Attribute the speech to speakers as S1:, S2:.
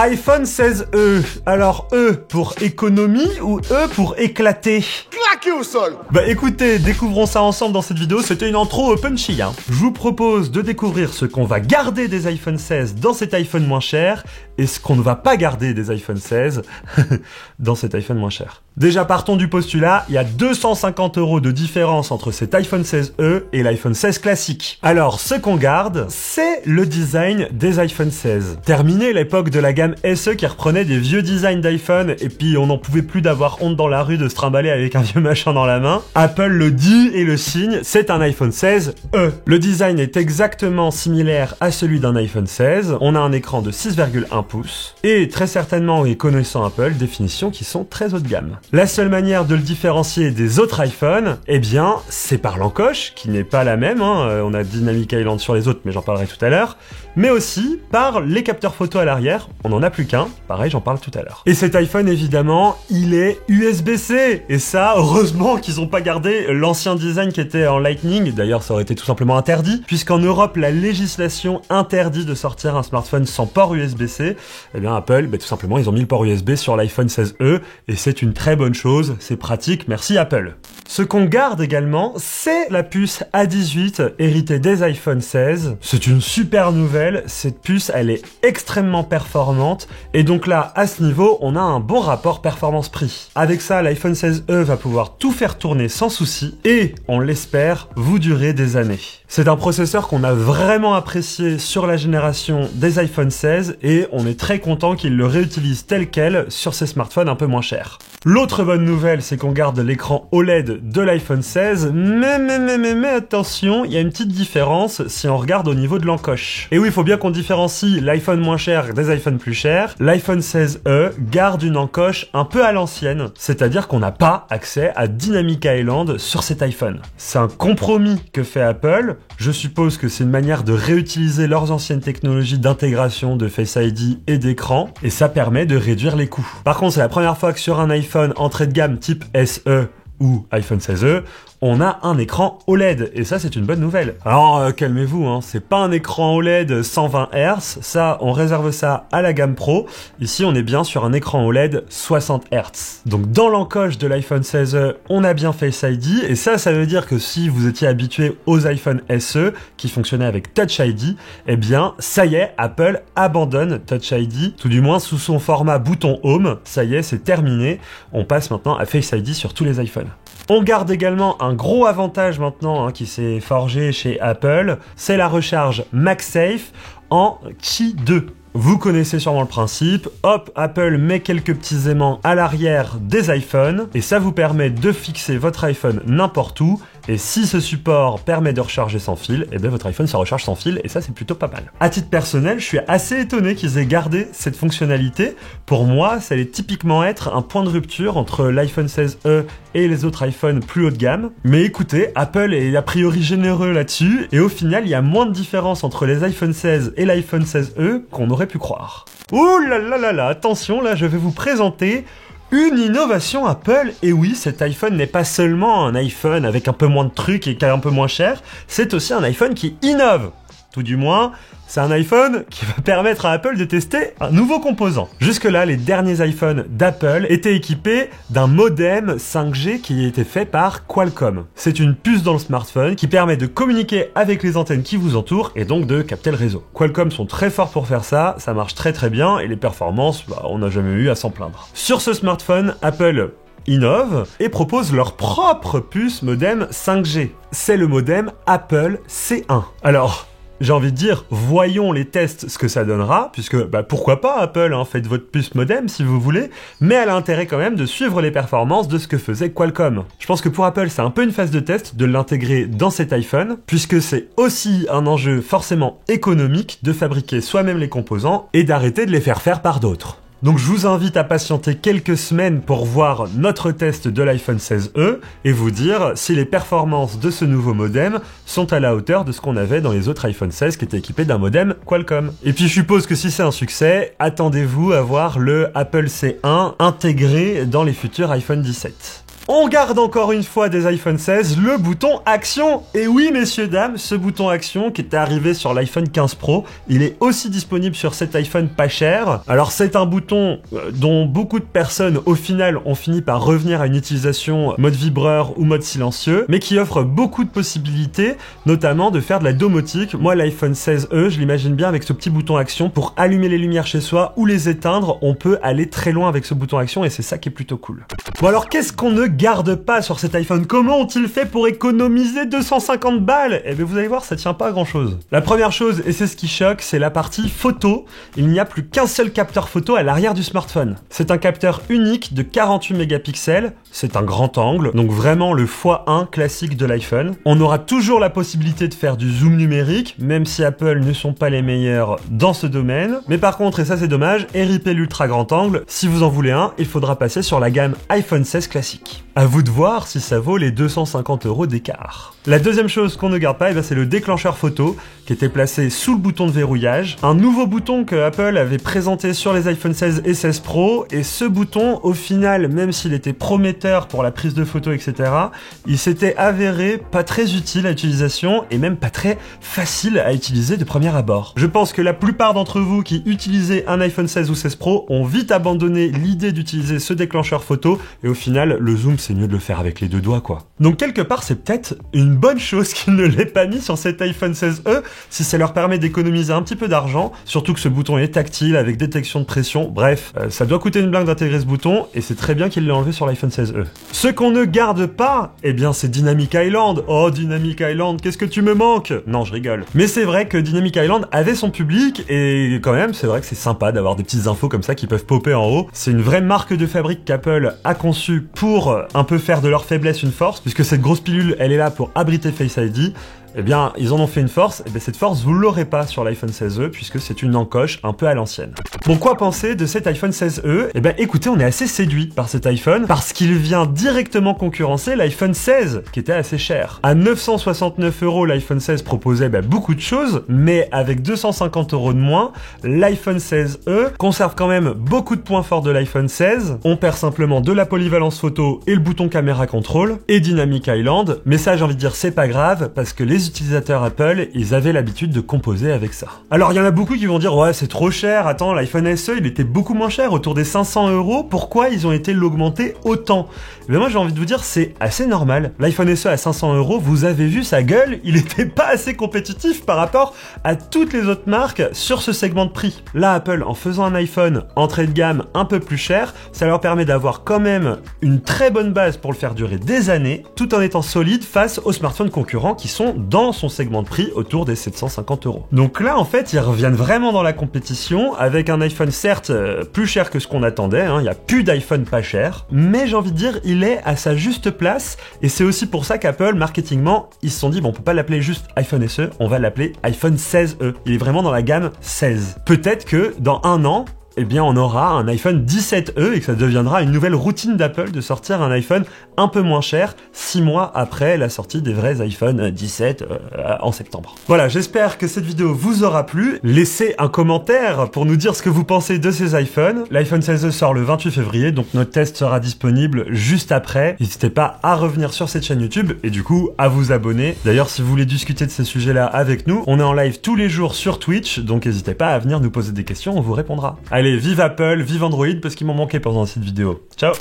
S1: iPhone 16e. Alors E pour économie ou E pour éclater?
S2: Claqué au sol.
S1: Bah écoutez, découvrons ça ensemble dans cette vidéo, c'était une intro punchy hein. Je vous propose de découvrir ce qu'on va garder des iPhone 16 dans cet iPhone moins cher et ce qu'on ne va pas garder des iPhone 16 dans cet iPhone moins cher. Déjà partons du postulat, il y a 250 € de différence entre cet iPhone 16e et l'iPhone 16 classique. Alors ce qu'on garde, c'est le design des iPhone 16. Terminé l'époque de la gamme SE qui reprenait des vieux designs d'iPhone et puis on n'en pouvait plus d'avoir honte dans la rue de se trimballer avec un vieux machin dans la main. Apple le dit et le signe, c'est un iPhone 16e. Le design est exactement similaire à celui d'un iPhone 16. On a un écran de 6,1 pouces et très certainement, et connaissant Apple, des finitions qui sont très haut de gamme. La seule manière de le différencier des autres iPhones, eh bien, c'est par l'encoche, qui n'est pas la même, hein. On a Dynamic Island sur les autres, mais j'en parlerai tout à l'heure, mais aussi par les capteurs photo à l'arrière, on n'en a plus qu'un, pareil, j'en parle tout à l'heure. Et cet iPhone, évidemment, il est USB-C, et ça, heureusement qu'ils n'ont pas gardé l'ancien design qui était en Lightning, d'ailleurs ça aurait été tout simplement interdit, puisqu'en Europe, la législation interdit de sortir un smartphone sans port USB-C, eh bien Apple, tout simplement, ils ont mis le port USB sur l'iPhone 16e, et c'est une très bonne chose, c'est pratique, merci Apple. Ce qu'on garde également, c'est la puce A18 héritée des iPhone 16. C'est une super nouvelle, cette puce elle est extrêmement performante et donc là à ce niveau on a un bon rapport performance-prix. Avec ça l'iPhone 16e va pouvoir tout faire tourner sans souci et on l'espère vous durer des années. C'est un processeur qu'on a vraiment apprécié sur la génération des iPhone 16 et on est très content qu'il le réutilise tel quel sur ces smartphones un peu moins chers. L'autre bonne nouvelle, c'est qu'on garde l'écran OLED de l'iPhone 16, mais attention, il y a une petite différence si on regarde au niveau de l'encoche. Et oui, il faut bien qu'on différencie l'iPhone moins cher des iPhones plus chers. L'iPhone 16e garde une encoche un peu à l'ancienne, c'est-à-dire qu'on n'a pas accès à Dynamic Island sur cet iPhone. C'est un compromis que fait Apple. Je suppose que c'est une manière de réutiliser leurs anciennes technologies d'intégration de Face ID et d'écran, et ça permet de réduire les coûts. Par contre, c'est la première fois que sur un iPhone entrée de gamme type SE ou iPhone 16e, on a un écran OLED, et ça c'est une bonne nouvelle. Alors calmez-vous, hein, c'est pas un écran OLED 120 Hz, ça on réserve ça à la gamme Pro, ici on est bien sur un écran OLED 60 Hz. Donc dans l'encoche de l'iPhone 16e, on a bien Face ID, et ça veut dire que si vous étiez habitué aux iPhone SE, qui fonctionnaient avec Touch ID, eh bien ça y est, Apple abandonne Touch ID, tout du moins sous son format bouton Home, ça y est, c'est terminé, on passe maintenant à Face ID sur tous les iPhones. On garde également un gros avantage maintenant qui s'est forgé chez Apple, c'est la recharge MagSafe en Qi 2. Vous connaissez sûrement le principe, hop, Apple met quelques petits aimants à l'arrière des iPhones, et ça vous permet de fixer votre iPhone n'importe où, et si ce support permet de recharger sans fil, et bien votre iPhone se recharge sans fil, et ça c'est plutôt pas mal. À titre personnel, je suis assez étonné qu'ils aient gardé cette fonctionnalité. Pour moi, ça allait typiquement être un point de rupture entre l'iPhone 16e et les autres iPhones plus haut de gamme. Mais écoutez, Apple est a priori généreux là-dessus, et au final, il y a moins de différence entre les iPhone 16 et l'iPhone 16e qu'on aurait pu croire. Ouh là là là là, attention, là je vais vous présenter une innovation Apple. Et oui, cet iPhone n'est pas seulement un iPhone avec un peu moins de trucs et qui est un peu moins cher, c'est aussi un iPhone qui innove. Tout du moins, c'est un iPhone qui va permettre à Apple de tester un nouveau composant. Jusque-là, les derniers iPhones d'Apple étaient équipés d'un modem 5G qui a été fait par Qualcomm. C'est une puce dans le smartphone qui permet de communiquer avec les antennes qui vous entourent et donc de capter le réseau. Qualcomm sont très forts pour faire ça, ça marche très très bien et les performances, on n'a jamais eu à s'en plaindre. Sur ce smartphone, Apple innove et propose leur propre puce modem 5G. C'est le modem Apple C1. Alors, j'ai envie de dire, voyons les tests ce que ça donnera, puisque pourquoi pas Apple, faites votre puce modem si vous voulez, mais elle a intérêt quand même de suivre les performances de ce que faisait Qualcomm. Je pense que pour Apple, c'est un peu une phase de test de l'intégrer dans cet iPhone, puisque c'est aussi un enjeu forcément économique de fabriquer soi-même les composants et d'arrêter de les faire faire par d'autres. Donc je vous invite à patienter quelques semaines pour voir notre test de l'iPhone 16e et vous dire si les performances de ce nouveau modem sont à la hauteur de ce qu'on avait dans les autres iPhone 16 qui étaient équipés d'un modem Qualcomm. Et puis je suppose que si c'est un succès, attendez-vous à voir le Apple C1 intégré dans les futurs iPhone 17. On garde encore une fois des iPhone 16 le bouton Action. Et oui, messieurs, dames, ce bouton Action qui était arrivé sur l'iPhone 15 Pro, il est aussi disponible sur cet iPhone pas cher. Alors c'est un bouton dont beaucoup de personnes au final ont fini par revenir à une utilisation mode vibreur ou mode silencieux, mais qui offre beaucoup de possibilités, notamment de faire de la domotique. Moi, l'iPhone 16e, je l'imagine bien avec ce petit bouton Action pour allumer les lumières chez soi ou les éteindre. On peut aller très loin avec ce bouton Action et c'est ça qui est plutôt cool. Bon alors, qu'est-ce qu'on ne garde pas sur cet iPhone? Comment ont-ils fait pour économiser 250 balles? Eh bien vous allez voir, ça tient pas à grand chose. La première chose, et c'est ce qui choque, c'est la partie photo. Il n'y a plus qu'un seul capteur photo à l'arrière du smartphone. C'est un capteur unique de 48 mégapixels, c'est un grand angle, donc vraiment le x1 classique de l'iPhone. On aura toujours la possibilité de faire du zoom numérique, même si Apple ne sont pas les meilleurs dans ce domaine. Mais par contre, et ça c'est dommage, RIP l'ultra grand angle, si vous en voulez un, il faudra passer sur la gamme iPhone 16 classique. À vous de voir si ça vaut les 250 € d'écart. La deuxième chose qu'on ne garde pas, c'est le déclencheur photo qui était placé sous le bouton de verrouillage. Un nouveau bouton que Apple avait présenté sur les iPhone 16 et 16 Pro. Et ce bouton, au final, même s'il était prometteur pour la prise de photos, etc., il s'était avéré pas très utile à l'utilisation et même pas très facile à utiliser de premier abord. Je pense que la plupart d'entre vous qui utilisez un iPhone 16 ou 16 Pro ont vite abandonné l'idée d'utiliser ce déclencheur photo et au final, le zoom, c'est mieux de le faire avec les deux doigts, quoi. Donc quelque part, c'est peut-être une bonne chose qu'ils ne l'aient pas mis sur cet iPhone 16e, si ça leur permet d'économiser un petit peu d'argent, surtout que ce bouton est tactile avec détection de pression. Bref, ça doit coûter une blinde d'intégrer ce bouton et c'est très bien qu'ils l'aient enlevé sur l'iPhone 16e. Ce qu'on ne garde pas, eh bien c'est Dynamic Island. Oh Dynamic Island, qu'est-ce que tu me manques? Non, je rigole. Mais c'est vrai que Dynamic Island avait son public et quand même, c'est vrai que c'est sympa d'avoir des petites infos comme ça qui peuvent popper en haut. C'est une vraie marque de fabrique qu'Apple a conçue pour un peu faire de leur faiblesse une force, puisque cette grosse pilule, elle est là pour abriter Face ID. Eh bien, ils en ont fait une force, et bien cette force, vous l'aurez pas sur l'iPhone 16e, puisque c'est une encoche un peu à l'ancienne. Bon, quoi penser de cet iPhone 16e? Eh bien, écoutez, on est assez séduit par cet iPhone, parce qu'il vient directement concurrencer l'iPhone 16, qui était assez cher. À 969 €, l'iPhone 16 proposait beaucoup de choses, mais avec 250 € de moins, l'iPhone 16e conserve quand même beaucoup de points forts de l'iPhone 16. On perd simplement de la polyvalence photo et le bouton caméra contrôle, et Dynamic Island, mais ça, j'ai envie de dire, c'est pas grave, parce que les utilisateurs Apple, ils avaient l'habitude de composer avec ça. Alors il y en a beaucoup qui vont dire ouais c'est trop cher, attends l'iPhone SE il était beaucoup moins cher, autour des 500 €, pourquoi ils ont été l'augmenter autant? Mais moi j'ai envie de vous dire c'est assez normal. L'iPhone SE à 500 €, vous avez vu sa gueule, il était pas assez compétitif par rapport à toutes les autres marques sur ce segment de prix. Là Apple en faisant un iPhone entrée de gamme un peu plus cher, ça leur permet d'avoir quand même une très bonne base pour le faire durer des années, tout en étant solide face aux smartphones concurrents qui sont dans son segment de prix autour des 750 €. Donc là, en fait, ils reviennent vraiment dans la compétition avec un iPhone certes plus cher que ce qu'on attendait, hein, il n'y a plus d'iPhone pas cher, mais j'ai envie de dire, il est à sa juste place et c'est aussi pour ça qu'Apple, marketingement, ils se sont dit, bon, on peut pas l'appeler juste iPhone SE, on va l'appeler iPhone 16e. Il est vraiment dans la gamme 16. Peut-être que dans un an, eh bien on aura un iPhone 17e et que ça deviendra une nouvelle routine d'Apple de sortir un iPhone un peu moins cher 6 mois après la sortie des vrais iPhone 17 en septembre. Voilà, j'espère que cette vidéo vous aura plu. Laissez un commentaire pour nous dire ce que vous pensez de ces iPhones. L'iPhone 16e sort le 28 février, donc notre test sera disponible juste après. N'hésitez pas à revenir sur cette chaîne YouTube et du coup à vous abonner. D'ailleurs, si vous voulez discuter de ces sujets-là avec nous, on est en live tous les jours sur Twitch, donc n'hésitez pas à venir nous poser des questions, on vous répondra. Allez, vive Apple, vive Android, parce qu'il m'en manquait pendant cette vidéo. Ciao!